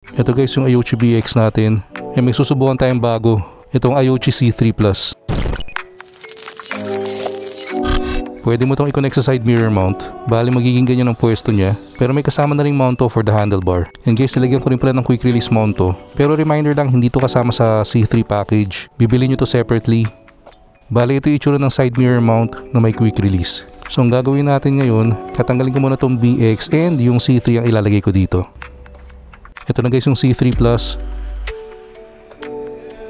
Ito guys yung Ayochi BX natin. May susubukan tayong bago. Itong Ayochi C3 Plus. Pwede mo itong i-connect sa side mirror mount. Bali magiging ganyan ang pwesto niya. Pero may kasama na ring mount to for the handlebar. And guys, nilagyan ko rin pala ng quick release mount to. Pero reminder lang, hindi to kasama sa C3 package. Bibili nyo to separately. Bali ito yung itsura ng side mirror mount na may quick release. So ang gagawin natin ngayon, tatanggalin ko muna itong BX and yung C3 ang ilalagay ko dito. Ito na guys yung C3 Plus.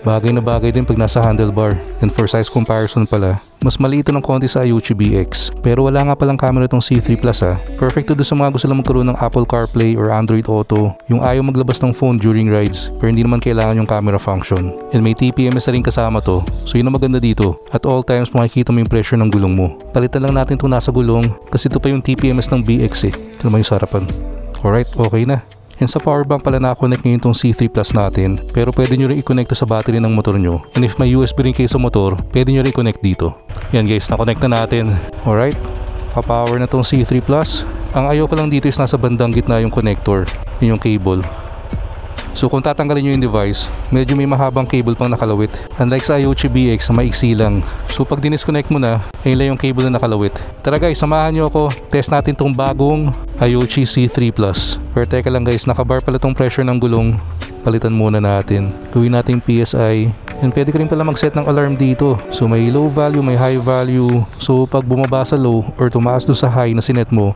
Bagay na bagay din pag nasa handlebar. And for size comparison pala, mas maliit ng konti sa Ayochi BX. Pero wala nga palang camera itong C3 Plus ha. Perfect to do sa mga gusto lang magkaroon ng Apple CarPlay or Android Auto. Yung ayaw maglabas ng phone during rides, pero hindi naman kailangan yung camera function. And may TPMS na rin kasama to. So yun ang maganda dito. At all times makikita mo yung pressure ng gulong mo. Palitan lang natin itong nasa gulong kasi ito pa yung TPMS ng BX eh. Ito naman yung sa harapan. Alright, okay na. And sa power bank pala na-connect ngayon itong C3 Plus natin. Pero pwede nyo rin i-connect to sa battery ng motor nyo. And if may USB rin kayo sa motor, pwede nyo rin i-connect dito. Yan guys, na-connect na natin. Alright, pa-power na itong C3 Plus. Ang ayaw ko lang dito is nasa bandang gitna yung connector. Yun yung cable. So kung tatanggalin nyo yung device, medyo may mahabang cable pang nakalawit. Unlike sa Ayochi BX na maiksi lang. So pag dinisconnect mo na, ayun lang yung cable na nakalawit. Tara guys, samahan nyo ako. Test natin tong bagong Ayochi C3 Plus. Pero teka lang guys, nakabar pala tong pressure ng gulong. Palitan muna natin. Gawin natin PSI. And pwede ka rin pala mag-set ng alarm dito. So may low value, may high value. So pag bumaba sa low or tumaas doon sa high na sinet mo,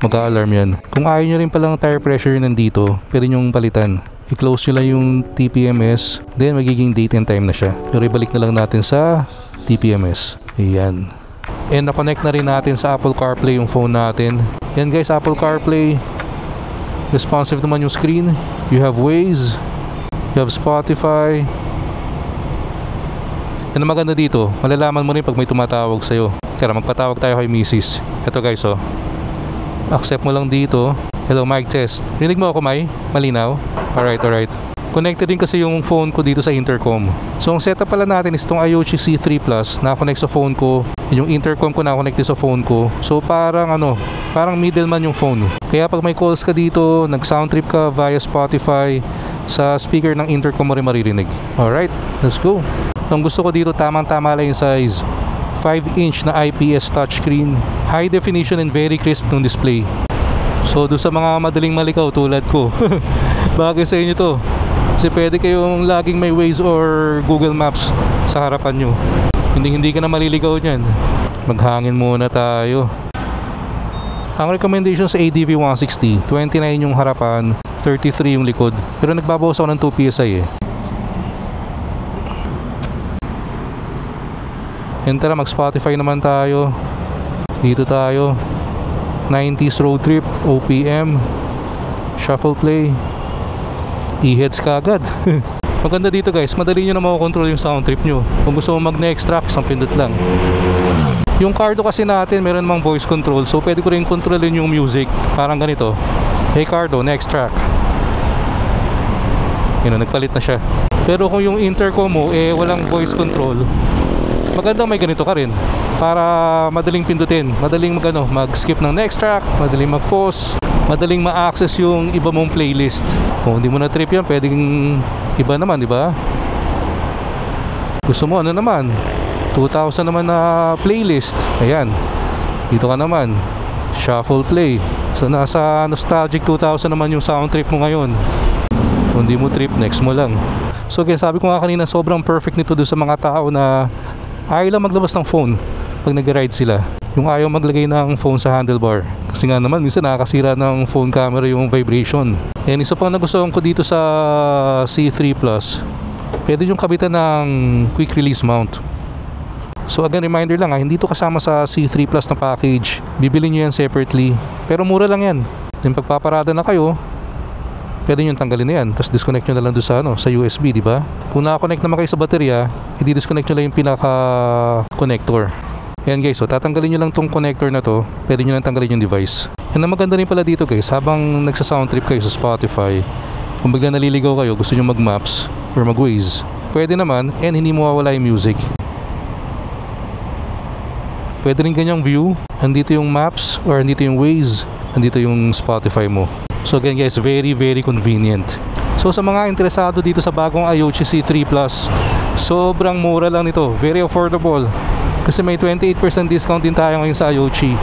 mag-a-alarm yan. Kung ayaw nyo rin palang tire pressure nandito, pwede nyong palitan. I-close nyo lang yung TPMS, then magiging date and time na siya. Pero ibalik na lang natin sa TPMS. Ayan. And na-connect na rin natin sa Apple CarPlay yung phone natin. Yan guys, Apple CarPlay. Responsive naman yung screen. You have Waze. You have Spotify. Yan ang maganda dito. Malalaman mo rin pag may tumatawag sa'yo. Kaya magpatawag tayo kay Mrs. Ito guys oh. Accept mo lang dito. Hello, mic test. Rinig mo ako, May? Malinaw? Alright. Connected din kasi yung phone ko dito sa intercom. So, ang setup pala natin is itong Ayochi C3 Plus na-connect sa phone ko. Yung intercom ko na-connect din sa phone ko. So, parang middleman yung phone. Kaya pag may calls ka dito, nag-sound trip ka via Spotify, sa speaker ng intercom mo rin maririnig. Alright, let's go. Ang gusto ko dito, tamang-tama lang yung size. 5-inch na IPS touchscreen. High definition and very crisp ng display. So doon sa mga madaling malikaw tulad ko, bagay sa inyo to. Kasi pwede kayong laging may Waze or Google Maps sa harapan nyo. Hindi ka na maliligaw niyan. Maghangin muna tayo. Ang recommendation sa ADV 160, 29 yung harapan, 33 yung likod. Pero nagbabawas ako ng 2 PSI eh. And tara, mag-Spotify naman tayo. Dito tayo. 90s road trip, OPM, shuffle play, e-heads kagad. Maganda dito guys, madali nyo na makokontrol yung sound trip nyo. Kung gusto mo mag-next track, isang pindot lang. Yung Cardo kasi natin, meron namang voice control, so pwede ko rin kontrolin yung music. Parang ganito. Hey Cardo, next track. Yun na, nagpalit na siya. Pero kung yung intercom mo, walang voice control, maganda may ganito ka rin. Para madaling pindutin, madaling mag-skip ng next track, madaling mag-pause, madaling ma-access yung iba mong playlist. Kung hindi mo na trip yan, pwedeng iba naman, di ba? Gusto mo, ano naman? 2,000 naman na playlist. Ayan. Dito ka naman. Shuffle play. So, nasa nostalgic 2,000 naman yung sound trip mo ngayon. Kung hindi mo trip, next mo lang. So, kaya sabi ko nga kanina, sobrang perfect nito doon sa mga tao na ayaw lang maglabas ng phone pag nag-ride sila. Yung ayaw maglagay ng phone sa handlebar. Kasi nga naman, minsan nakakasira ng phone camera yung vibration. And isa pang nagustuhan ko dito sa C3 Plus, pwede yung kabitan ng quick release mount. So again, reminder lang hindi to kasama sa C3 Plus na package. Bibili nyo yan separately. Pero mura lang yan. Yung pagpaparada na kayo, pwede nyo tanggalin na yan. Tapos disconnect nyo na lang doon sa USB, di ba? Kung naka-connect naman kayo sa baterya, i-disconnect nyo lang yung pinaka-connector. Ayan guys, so tatanggalin nyo lang tong connector na to. Pwede nyo lang tanggalin yung device. And ang maganda rin pala dito guys, habang nagsa-sound trip kayo sa Spotify, kung bigla naliligaw kayo, gusto nyo mag-maps or mag-Waze, pwede naman, and hindi mawawala yung music. Pwede rin ganyang view. Andito yung maps or andito yung Waze, andito yung Spotify mo. So again guys, very convenient. So sa mga interesado dito sa bagong Ayuchi C3 Plus, sobrang mura lang nito, very affordable. Kasi may 28% discount din tayo ngayon sa Ayuchi.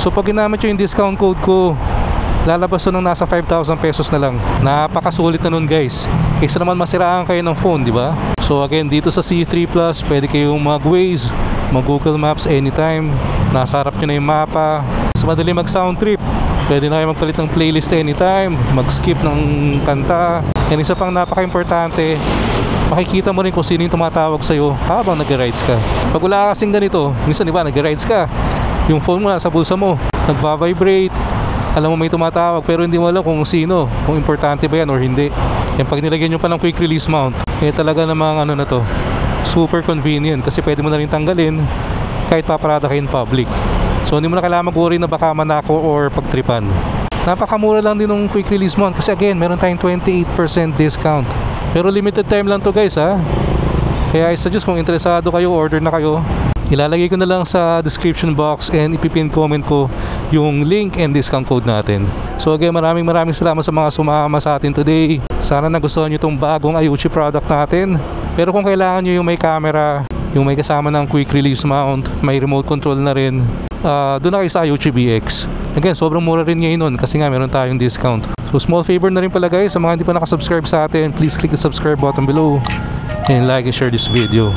So pag ginamit nyo yung discount code ko, lalabas to ng nasa 5,000 pesos na lang. Napakasulit na nun guys. Kaysa naman masiraan kayo ng phone, di ba? So again, dito sa C3 Plus, pwede kayong mag-Waze, mag-Google Maps anytime. Nasa harap nyo na yung mapa. Mas madali mag-sound trip. Pwede na kayo magpalit ng playlist anytime, mag-skip ng kanta. And isa pang napaka-importante, makikita mo rin kung sino yung tumatawag sa'yo habang nag-rides ka. Pag wala kasing ganito, minsan diba nag-rides ka, yung phone mo nasa bulsa mo, nagva-vibrate, alam mo may tumatawag pero hindi mo alam kung sino, kung importante ba yan or hindi. Yan pag nilagyan nyo pa ng quick release mount, talaga namang ano na to, super convenient kasi pwede mo na rin tanggalin kahit paparada kayo in public. So hindi mo na kailangan mag-worry na baka manako or pagtripan. Napakamura lang din ng quick release mount kasi again, meron tayong 28% discount. Pero limited time lang to guys ha. Kaya I suggest kung interesado kayo, order na kayo. Ilalagay ko na lang sa description box and ipipin comment ko yung link and discount code natin. So again, maraming salamat sa mga sumama sa atin today. Sana nagustuhan nyo itong bagong Ayuchi product natin. Pero kung kailangan nyo yung may camera, yung may kasama ng quick release mount, may remote control na rin, doon na kayo sa Ayuchi BX. Again, sobrang mura rin ngayon nun kasi nga meron tayong discount. So small favor na rin pala guys, sa mga hindi pa nakasubscribe sa atin, please click the subscribe button below and like and share this video.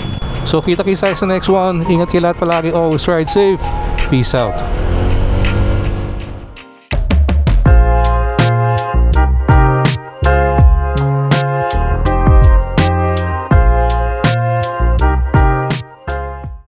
So kita kayo sa next one. Ingat kayo lahat palagi, always ride safe. Peace out.